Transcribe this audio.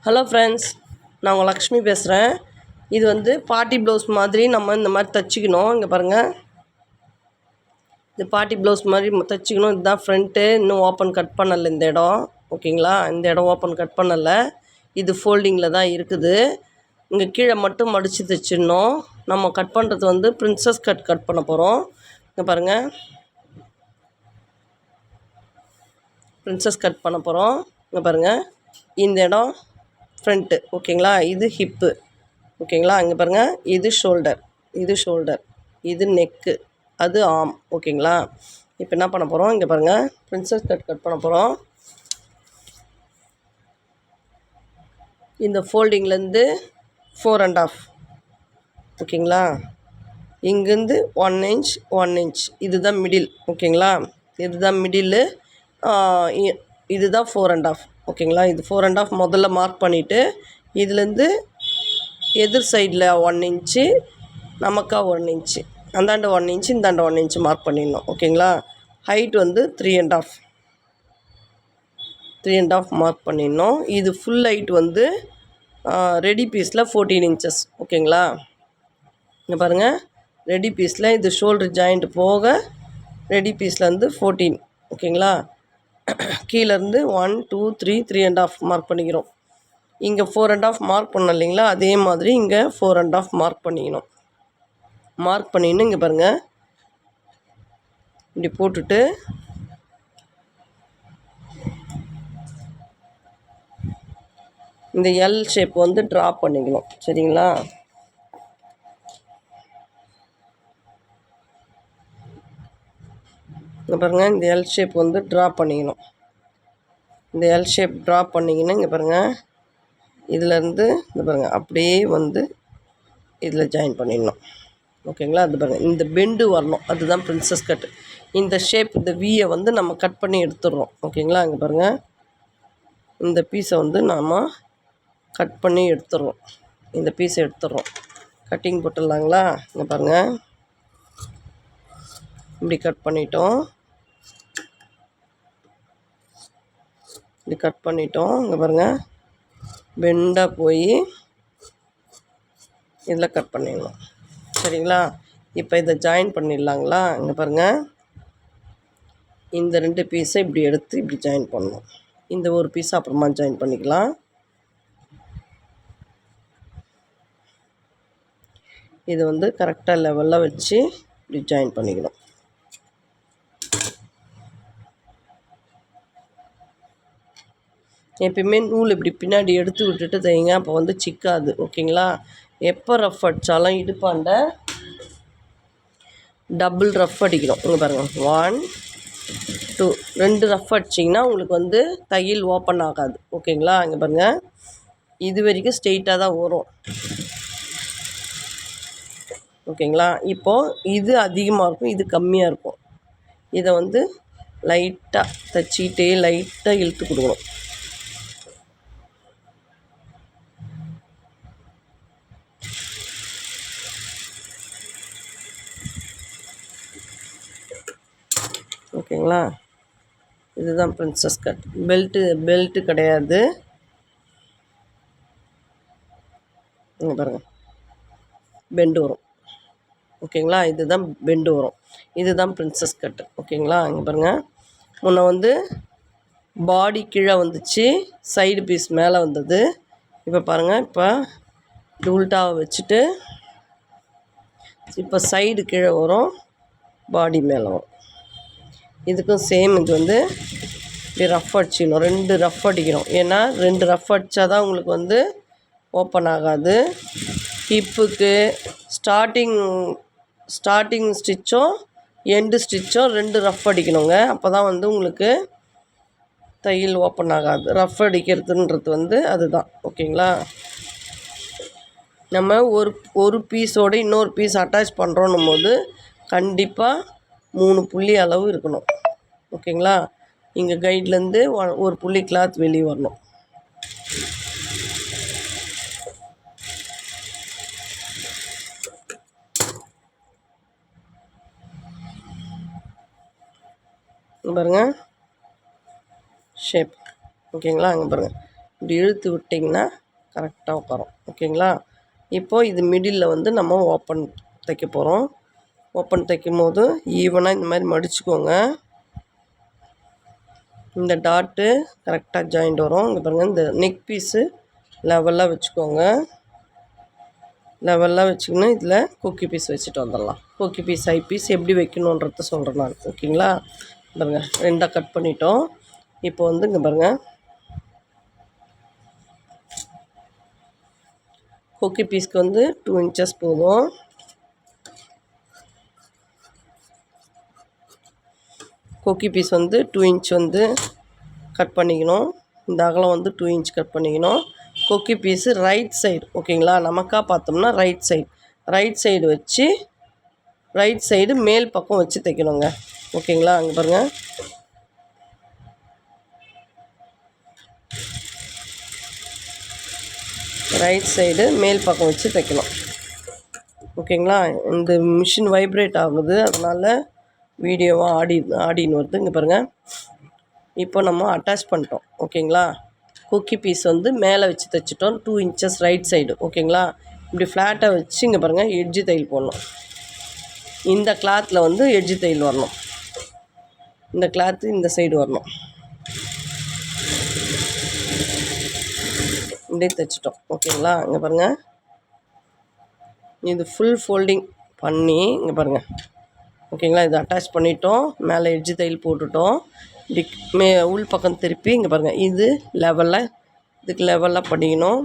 Hello friends, நான் உங்கள் லக்ஷ்மி பேசுகிறேன். இது வந்து பார்ட்டி ப்ளவுஸ் மாதிரி நம்ம இந்த மாதிரி தைச்சிக்கணும். இங்கே பாருங்கள், இது பார்ட்டி ப்ளவுஸ் மாதிரி தைச்சிக்கணும். இதுதான் ஃப்ரண்ட்டு. இன்னும் ஓப்பன் கட் பண்ணலை இந்த இடம். ஓகேங்களா, இந்த இடம் ஓப்பன் கட் பண்ணலை. இது ஃபோல்டிங்கில் தான் இருக்குது. இங்கே கீழே மட்டும் மடித்து தைச்சிடணும். நம்ம கட் பண்ணுறது வந்து பிரின்சஸ் கட் பண்ண போகிறோம். இங்கே பாருங்கள், பிரின்சஸ் கட் பண்ண போகிறோம். இங்கே பாருங்கள், இந்த இடம் ஃப்ரண்ட்டு. ஓகேங்களா, இது ஹிப்பு. ஓகேங்களா, இங்கே பாருங்கள், இது ஷோல்டர், இது நெக்கு, அது ஆம். ஓகேங்களா, இப்போ என்ன பண்ண போகிறோம், இங்கே பாருங்கள், பிரின்சஸ் கட் பண்ண போகிறோம். இந்த ஃபோல்டிங்லேருந்து 4.5. ஓகேங்களா, இங்கேருந்து 1 inch 1 inch, இதுதான் மிடில். ஓகேங்களா, இதுதான் மிடில். இதுதான் 4.5. ஓகேங்களா, இது 4.5 முதல்ல மார்க் பண்ணிவிட்டு, இதுலேருந்து எதிர் சைடில் 1 inch, நமக்கா 1 inch, அந்தாண்ட 1 inch, இந்தாண்ட 1 inch மார்க் பண்ணிடணும். ஓகேங்களா, ஹைட் வந்து 3.5 மார்க் பண்ணிடணும். இது ஃபுல் ஹைட் வந்து ரெடி பீஸில் 14 inches. ஓகேங்களா, இங்கே பாருங்கள், ரெடி பீஸில் இது ஷோல்டர் ஜாயிண்ட் போக ரெடி பீஸில் வந்து 14. ஓகேங்களா, கீழேருந்து 1 2 3 3.5 மார்க் பண்ணிக்கிறோம். இங்கே 4.5 மார்க் பண்ணோம் இல்லைங்களா, அதே மாதிரி இங்கே 4.5 மார்க் பண்ணிக்கணும். மார்க் பண்ணின்னு இங்கே பாருங்கள், இப்படி போட்டுட்டு இந்த எல் ஷேப் வந்து ட்ரா பண்ணிக்கணும். சரிங்களா, இங்கே பாருங்கள், இந்த எல் ஷேப் வந்து ட்ரா பண்ணிக்கணும். இந்த எல் ஷேப் ட்ரா பண்ணிக்கணும். இங்கே பாருங்கள், இதிலேருந்து இங்கே பாருங்கள், அப்படியே வந்து இதில் ஜாயின் பண்ணிடணும். ஓகேங்களா, அது பாருங்கள், இந்த பெண்டு வரணும், அதுதான் பிரின்சஸ் கட்டு. இந்த ஷேப், இந்த வியை வந்து நம்ம கட் பண்ணி எடுத்துடுறோம். ஓகேங்களா, இங்கே பாருங்கள், இந்த பீஸை வந்து நாம் கட் பண்ணி எடுத்துடுறோம். இந்த பீஸை எடுத்துடுறோம். கட்டிங் போட்டுடலாங்களா. இங்கே பாருங்கள், இப்படி கட் பண்ணிட்டோம். இப்படி கட் பண்ணிட்டோம். இங்கே பாருங்கள், பெண்டாக போய் இதில் கட் பண்ணிடணும். சரிங்களா, இப்போ இதை ஜாயின் பண்ணிடலாங்களா. இங்கே பாருங்கள், இந்த 2 பீஸை இப்படி எடுத்து இப்படி ஜாயின் பண்ணணும். இந்த ஒரு பீஸை அப்புறமா ஜாயின் பண்ணிக்கலாம். இது வந்து கரெக்டாக லெவலில் வச்சு இப்படி ஜாயின் பண்ணிக்கணும். எப்பயுமே நூல் இப்படி பின்னாடி எடுத்து விட்டுட்டு தைங்க, அப்போ வந்து சிக்காது. ஓகேங்களா, எப்போ ரஃப் அடித்தாலும் இடுப்பாண்ட டபுள் ரஃப் அடிக்கணும். இங்கே பாருங்கள், 1 2 2 ரஃப் அடிச்சிங்கன்னா உங்களுக்கு வந்து தையல் ஓப்பன் ஆகாது. ஓகேங்களா, இங்கே பாருங்கள், இது வரைக்கும் ஸ்ட்ரெயிட்டாக தான் வரும். ஓகேங்களா, இப்போது இது அதிகமாக இருக்கும், இது கம்மியாக இருக்கும். இதை வந்து லைட்டாக தைச்சிக்கிட்டே லைட்டாக இழுத்து கொடுக்கணும். ஓகேங்களா, இதுதான் பிரின்சஸ் கட். பெல்ட்டு கிடையாது. இங்கே பாருங்கள், பெண்டு வரும். ஓகேங்களா, இதுதான் பெண்டு வரும். இதுதான் பிரின்சஸ் கட்டு. ஓகேங்களா, இங்கே பாருங்கள், முன்ன வந்து பாடி கீழே வந்துச்சு, சைடு பீஸ் மேலே வந்தது. இப்போ பாருங்கள், இப்போ உல்டாவை வச்சுட்டு இப்போ சைடு கீழே வரும், பாடி மேலே வரும். இதுக்கும் சேம். இது வந்து இப்படி ரஃப் அடிச்சிக்கணும். 2 ரஃப் அடிக்கணும். ஏன்னா 2 ரஃப் அடித்தா தான் உங்களுக்கு வந்து ஓப்பன் ஆகாது. ஹிப்புக்கு ஸ்டார்டிங் ஸ்டிச்சும் எண்டு ஸ்டிச்சும் 2 ரஃப் அடிக்கணுங்க. அப்போ தான் வந்து உங்களுக்கு தையல் ஓப்பன் ஆகாது. ரஃப் அடிக்கிறதுன்றது வந்து அதுதான். ஓகேங்களா, நம்ம ஒரு பீஸோடு இன்னொரு பீஸ் அட்டாச் பண்ணுறோன்னும் போது கண்டிப்பாக 3 புள்ளி அளவு இருக்கணும். ஓகேங்களா, இங்கே கைட்லேருந்து ஒரு புள்ளி கிளாத் வெளியே வரணும். பாருங்கள் ஷேப். ஓகேங்களா, அங்கே பாருங்கள், இப்படி இழுத்து விட்டிங்கன்னா கரெக்டாக உட்காரும். ஓகேங்களா? இப்போது இது மிடில் வந்து நம்ம ஓப்பன் தைக்க போகிறோம். ஓப்பன் தைக்கும் போது ஈவனாக இந்த மாதிரி மடிச்சுக்கோங்க. இந்த டாட்டு கரெக்டாக ஜாயிண்ட் வரும். இங்கே பாருங்கள், இந்த நெக் பீஸு லெவலாக வச்சுக்கோங்க. லெவலாக வச்சுக்கின்னு இதில் கொக்கி பீஸ் வச்சுட்டு வந்துடலாம். கொக்கி பீஸ் ஐ பீஸ் எப்படி வைக்கணுன்றத சொல்கிறேன் நான். ஓகேங்களா? பாருங்கள், 2ஆக கட் பண்ணிட்டோம். இப்போ வந்து இங்கே பாருங்கள், கொக்கி பீஸ்க்கு வந்து 2 இன்ச்சஸ் போதும். கொக்கி பீஸ் வந்து 2 இன்ச் வந்து கட் பண்ணிக்கணும். இந்த அகலம் வந்து 2 இன்ச் கட் பண்ணிக்கணும். கொக்கி பீஸு ரைட் சைடு. ஓகேங்களா? நமக்காக பார்த்தோம்னா ரைட் சைடு வச்சு ரைட் சைடு மேல் பக்கம் வச்சு தைக்கணுங்க. ஓகேங்களா? அங்கே பாருங்கள், ரைட் சைடு மேல் பக்கம் வச்சு தைக்கணும். ஓகேங்களா? இந்த மிஷின் வைப்ரேட் ஆகுது, அதனால் வீடியோவாக ஆடின்னு வருது. இங்கே பாருங்கள், இப்போ நம்ம அட்டாச் பண்ணிட்டோம். ஓகேங்களா? கொக்கி பீஸ் வந்து மேலே வச்சு தைச்சிட்டோம். 2 இன்ச்சஸ் ரைட் சைடு. ஓகேங்களா? இப்படி ஃப்ளாட்டாக வச்சு இங்கே பாருங்கள், எட்ஜு தையல் போடணும். இந்த கிளாத்தில் வந்து எட்ஜு தையல் வரணும். இந்த கிளாத்து இந்த சைடு வரணும். இப்படியே தைச்சிட்டோம். ஓகேங்களா? இங்கே பாருங்கள், இது ஃபுல் ஃபோல்டிங் பண்ணி இங்கே பாருங்கள். ஓகேங்களா? இது அட்டாச் பண்ணிட்டோம். மேலே எட்ஜு தையல் போட்டுட்டோம். இப்படி உள் பக்கம் திருப்பி இங்கே பாருங்கள், இது லெவலாக இதுக்கு லெவலாக பண்ணிக்கணும்.